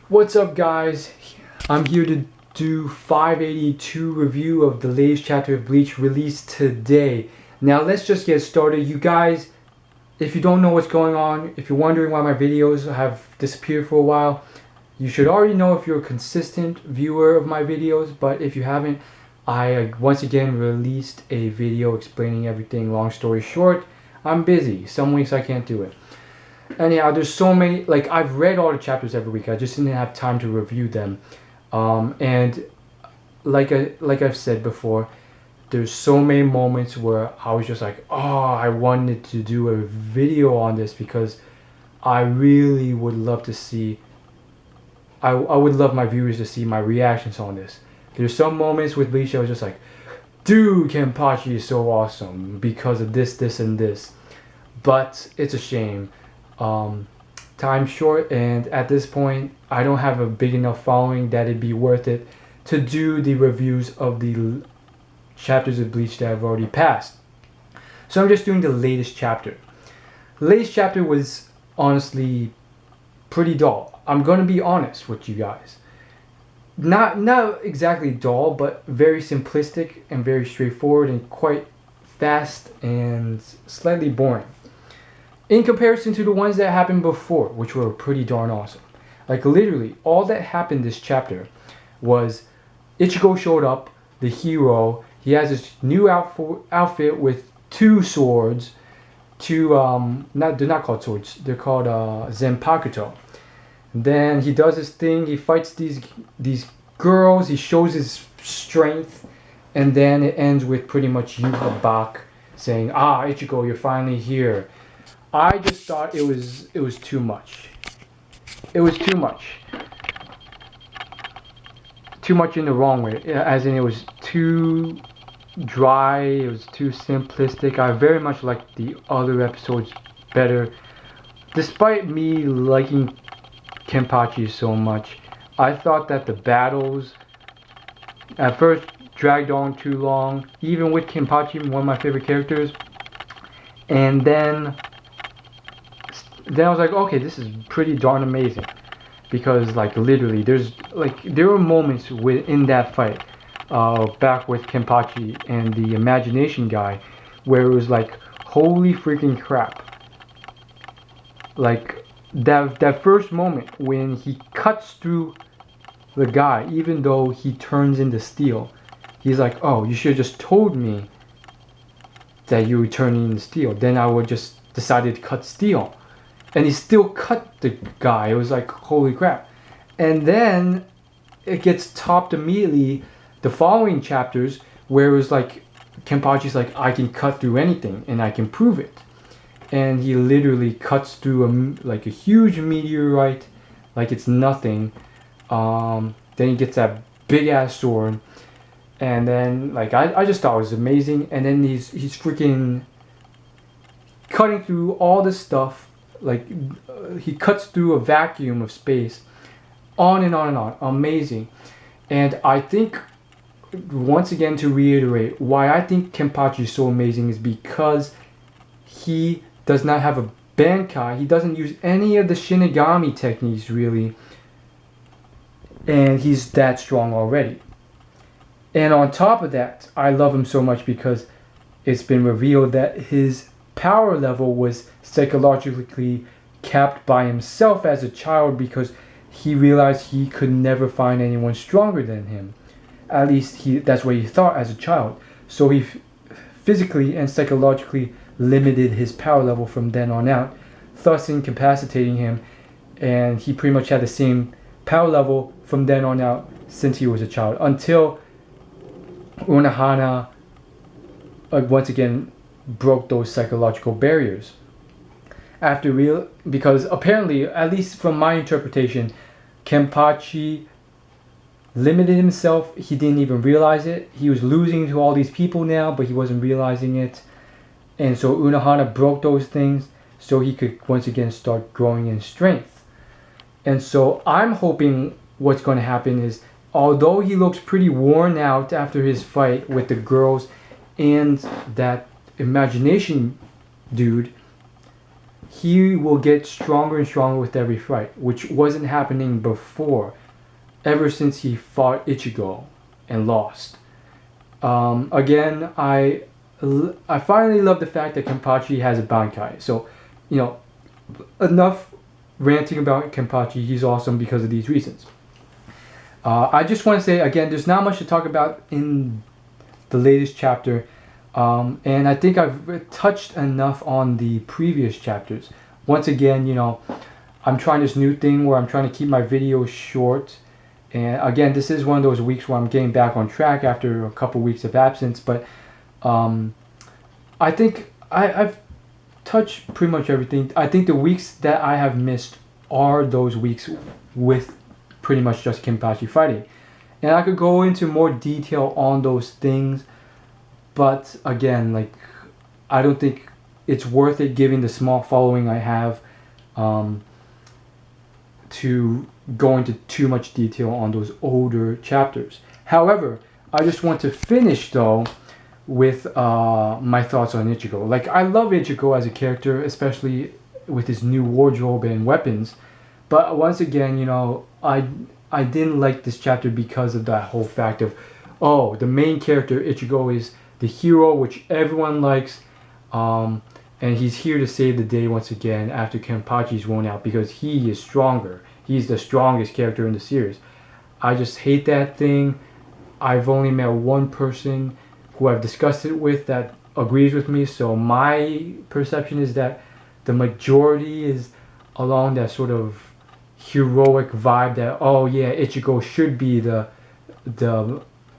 What's up, guys? I'm here to do 582 review of the latest chapter of Bleach released today. Now let's just get started. You guys, if you don't know what's going on, if you're wondering why my videos have disappeared for a while, you should already know if you're a consistent viewer of my videos, but if you haven't, I once again released a video explaining everything. Long story short, I'm busy. Some weeks I can't do it. Anyhow, there's so many, like, I've read all the chapters every week. I just didn't have time to review them. And like I've said before, there's so many moments where I was just like, oh, I wanted to do a video on this because I really would love to see, I would love my viewers to see my reactions on this. There's some moments with Bleach I was just like, dude, Kenpachi is so awesome because of this, and this. But it's a shame. Time short, and at this point I don't have a big enough following that it'd be worth it to do the reviews of the chapters of Bleach that I've already passed. So I'm just doing the latest chapter. The latest chapter was honestly pretty dull. I'm gonna be honest with you guys. Not exactly dull, but very simplistic and very straightforward and quite fast and slightly boring, in comparison to the ones that happened before, which were pretty darn awesome. Like, literally, all that happened this chapter was Ichigo showed up, the hero. He has this new outfit with two swords, they're not called swords, they're called Zenpakuto. Then he does his thing, he fights these girls, he shows his strength, and then it ends with pretty much Yuha Bak saying, "Ah, Ichigo, you're finally here." I just thought it was too much. It was too much. Too much in the wrong way. As in, it was too dry, it was too simplistic. I very much liked the other episodes better. Despite me liking Kenpachi so much, I thought that the battles at first dragged on too long, even with Kenpachi, one of my favorite characters. And then I was like, okay, this is pretty darn amazing, because like literally there were moments in that fight back with Kenpachi and the imagination guy where it was like, holy freaking crap. Like that first moment when he cuts through the guy, even though he turns into steel, he's like, oh, you should have just told me that you were turning into steel, then I would just decided to cut steel. And he still cut the guy. It was like, holy crap. And then it gets topped immediately the following chapters, where it was like, Kenpachi's like, I can cut through anything and I can prove it. And he literally cuts through like a huge meteorite like it's nothing. Then he gets that big ass sword, and then like I just thought it was amazing. And then he's freaking cutting through all this stuff. Like he cuts through a vacuum of space, on and on and on. Amazing. And I think, once again, to reiterate, why I think Kenpachi is so amazing is because he does not have a Bankai. He doesn't use any of the Shinigami techniques really, and he's that strong already. And on top of that, I love him so much because it's been revealed that his power level was psychologically capped by himself as a child, because he realized he could never find anyone stronger than him. At least that's what he thought as a child. So he physically and psychologically limited his power level from then on out, thus incapacitating him, and he pretty much had the same power level from then on out since he was a child, until Unohana once again broke those psychological barriers. Because apparently, at least from my interpretation, Kenpachi limited himself. He didn't even realize it. He was losing to all these people now, but he wasn't realizing it. And so Unohana broke those things so he could once again start growing in strength. And so I'm hoping what's going to happen is, although he looks pretty worn out after his fight with the girls and that imagination dude, he will get stronger and stronger with every fight, which wasn't happening before, ever since he fought Ichigo and lost. Again, I finally love the fact that Kenpachi has a Bankai. So, you know, enough ranting about Kenpachi. He's awesome because of these reasons. I just want to say again, there's not much to talk about in the latest chapter, and I think I've touched enough on the previous chapters. Once again, you know, I'm trying this new thing where I'm trying to keep my videos short. And again, this is one of those weeks where I'm getting back on track after a couple weeks of absence. But I think I've touched pretty much everything. I think the weeks that I have missed are those weeks with pretty much just Kenpachi fighting. And I could go into more detail on those things. But again, like, I don't think it's worth it given the small following I have to go into too much detail on those older chapters. However, I just want to finish though with my thoughts on Ichigo. Like, I love Ichigo as a character, especially with his new wardrobe and weapons. But once again, you know, I didn't like this chapter because of that whole fact of, oh, the main character Ichigo is the hero which everyone likes, and he's here to save the day once again after Kenpachi's worn out because he is stronger. He's the strongest character in the series. I just hate that thing. I've only met one person who I've discussed it with that agrees with me, so my perception is that the majority is along that sort of heroic vibe that, oh yeah, Ichigo should be the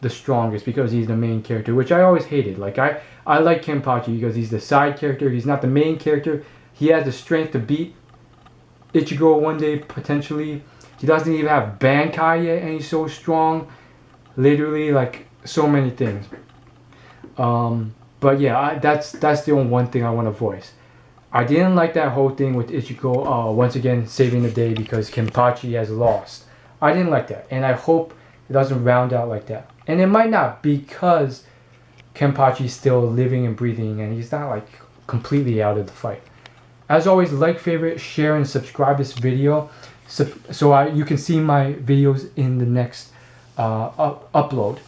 strongest because he's the main character, which I always hated. Like, I like Kenpachi because he's the side character, he's not the main character. He has the strength to beat Ichigo one day potentially. He doesn't even have Bankai yet and he's so strong. Literally, like, so many things. But yeah, that's the only one thing I want to voice. I didn't like that whole thing with Ichigo once again saving the day because Kenpachi has lost. I didn't like that, and I hope it doesn't round out like that. And it might not, because Kenpachi's still living and breathing and he's not like completely out of the fight. As always, like, favorite, share, and subscribe this video so you can see my videos in the next upload.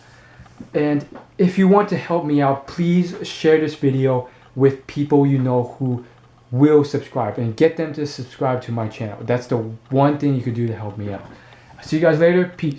And if you want to help me out, please share this video with people you know who will subscribe and get them to subscribe to my channel. That's the one thing you could do to help me out. See you guys later. Peace.